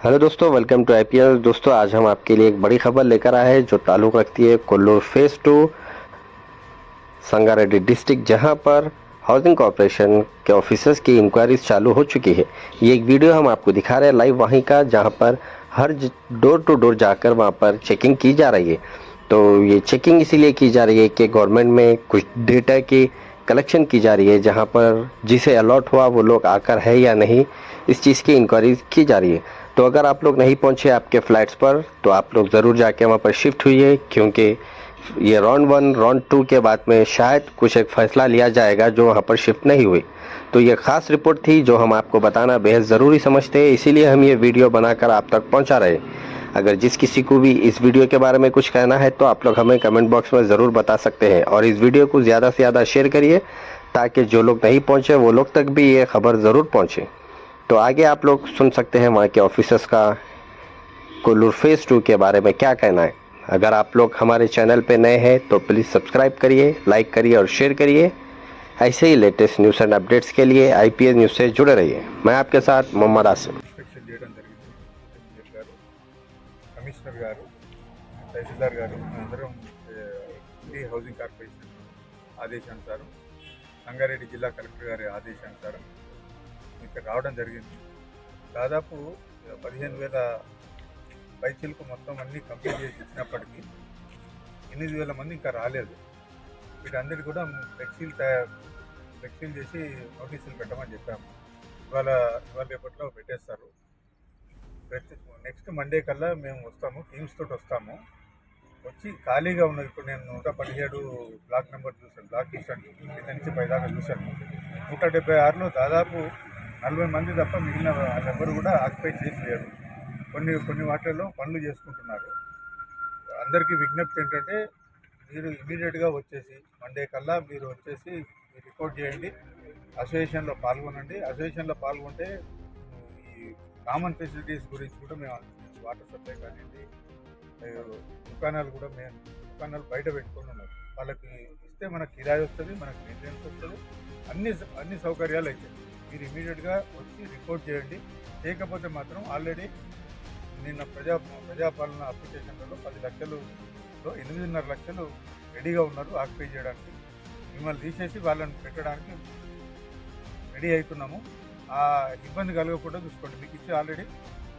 Hello दोस्तों, welcome to IPL. दोस्तों, आज हम आपके लिए एक बड़ी खबर लेकर आए हैं जो ताल्लुक़ रखती है कोल्लूर फेज़ 2 संगारेड्डी डिस्ट्रिक्ट, जहां पर हाउसिंग कॉरपोरेशन के ऑफिसर्स की इंक्वायरीज चालू हो चुकी है। ये एक वीडियो हम आपको दिखा रहे हैं लाइव वहीं का, जहां पर हर डोर टू डोर जाकर वहां पर चेकिंग की जा रही है। तो ये चेकिंग इसीलिए की जा रही है कि गवर्नमेंट में कुछ डेटा की कलेक्शन की जा रही है, जहां पर जिसे अलॉट हुआ वो लोग आकर है या नहीं, इस चीज़ की इंक्वायरी की जा रही है। तो अगर आप लोग नहीं पहुंचे आपके फ्लैट्स पर, तो आप लोग ज़रूर जाके वहाँ पर शिफ्ट हुई, क्योंकि ये राउंड 1 राउंड 2 के बाद में शायद कुछ एक फैसला लिया जाएगा जो वहाँ पर शिफ्ट नहीं हुई। तो ये खास रिपोर्ट थी जो हम आपको बताना बेहद ज़रूरी समझते हैं, इसीलिए हम ये वीडियो बनाकर आप तक पहुँचा रहे हैं। अगर जिस किसी को भी इस वीडियो के बारे में कुछ कहना है तो आप लोग हमें कमेंट बॉक्स में ज़रूर बता सकते हैं, और इस वीडियो को ज़्यादा से ज़्यादा शेयर करिए ताकि जो लोग नहीं पहुँचे वो लोग तक भी ये खबर ज़रूर पहुँचे। तो आगे आप लोग सुन सकते हैं वहाँ के ऑफिसर्स का कोल्लूर फेज़ 2 के बारे में क्या कहना है। अगर आप लोग हमारे चैनल पे नए हैं तो प्लीज़ सब्सक्राइब करिए, लाइक करिए और शेयर करिए। ऐसे ही लेटेस्ट न्यूज़ एंड अपडेट्स के लिए आईपीएल न्यूज़ से जुड़े रहिए। मैं आपके साथ मोहम्मद आसिम। ఇన్స్పెక్షన్ చేయడం జరిగింది. ఎంపీఎస్ గారు, కమిషనర్ గారు, తహసీల్దార్ గారు అందరం సిటీ హౌసింగ్ కార్పొరేషన్ ఆదేశానుసారం, సంగారెడ్డి జిల్లా కలెక్టర్ గారి ఆదేశానుసారం ఇక్కడ రావడం జరిగింది. దాదాపు 15,000 పైచీలకు మొత్తం అన్నీ కంప్లీట్ చేసి ఇచ్చినప్పటికీ 8,000 మంది ఇంకా రాలేదు. వీటందరికీ కూడా ఫ్లెక్సీలు చేసి నోటీసులు పెట్టమని చెప్పాము. ఇవాళ రేపట్లో పెట్టేస్తారు. నెక్స్ట్ మండే కల్లా మేము వస్తాము, టీమ్స్ తోటి వస్తాము. వచ్చి ఖాళీగా ఉన్నది ఇప్పుడు నేను 117 బ్లాక్ నెంబర్ చూశాను, బ్లాక్ చూశాను, కింద నుంచి పైదాకా చూశాను. 176లో దాదాపు 40 మంది తప్ప మిగిలిన వాళ్ళెవ్వరు కూడా ఆక్యుపై చేసి లేరు. కొన్ని వాటిల్లో పనులు చేసుకుంటున్నారు. అందరికీ విజ్ఞప్తి ఏంటంటే, మీరు ఇమీడియట్గా వచ్చేసి మండే కల్లా మీరు వచ్చేసి రిపోర్ట్ చేయండి, అసోసియేషన్లో పాల్గొనండి. అసోసియేషన్లో పాల్గొంటే ఈ కామన్ ఫెసిలిటీస్ గురించి కూడా మేము వాటర్ సప్లై కానివ్వండి, దుకాణాలు కూడా మేము దుకాణాలు బయట పెట్టుకొని ఉన్నారు. వాళ్ళకి ఇస్తే మనకు కిరాయి వస్తుంది, మనకు మెయింటెనెన్స్ వస్తుంది, అన్ని సౌకర్యాలు అవుతాయి. మీరు ఇమీడియట్గా వచ్చి రిపోర్ట్ చేయండి. చేయకపోతే మాత్రం ఆల్రెడీ నిన్న ప్రజాపాలన అప్లికేషన్లలో 10 లక్షలు 8.5 లక్షలు రెడీగా ఉన్నారు ఆక్యుపై చేయడానికి. మిమ్మల్ని తీసేసి వాళ్ళని పెట్టడానికి రెడీ అవుతున్నాము. ఆ ఇబ్బంది కలగకుండా చూసుకోండి. మీకు ఇచ్చి already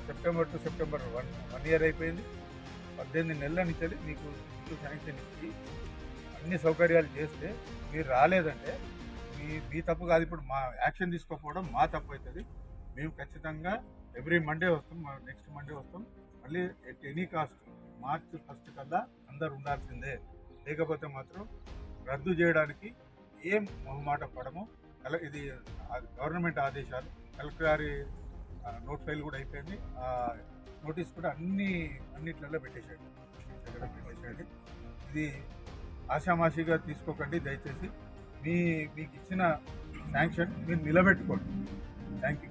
September to September 1 year అయిపోయింది. 18 నెలల నుంచి మీకు ఇల్లు శాంక్షన్ ఇచ్చి అన్ని సౌకర్యాలు చేస్తే మీరు రాలేదంటే మీ తప్పు కాదు. ఇప్పుడు మా యాక్షన్ తీసుకోకపోవడం మా తప్పు అవుతుంది. మేము ఖచ్చితంగా ఎవ్రీ మండే వస్తాం, నెక్స్ట్ మండే వస్తాం. మళ్ళీ ఎట్ ఎనీ కాస్ట్ మార్చ్ 1 కల్లా అందరు ఉండాల్సిందే. లేకపోతే మాత్రం రద్దు చేయడానికి ఏం మొహమాట పడము. ఇది గవర్నమెంట్ ఆదేశాలు. కలెక్టర్ గారి నోట్ ఫైల్ కూడా అయిపోయింది. నోటీస్ కూడా అన్నిట్లలో పెట్టేసేయండి. ఇది ఆషామాషిగా తీసుకోకండి దయచేసి. మీకు ఇచ్చిన శాంక్షన్ మీరు నిలబెట్టుకోండి. Thank you.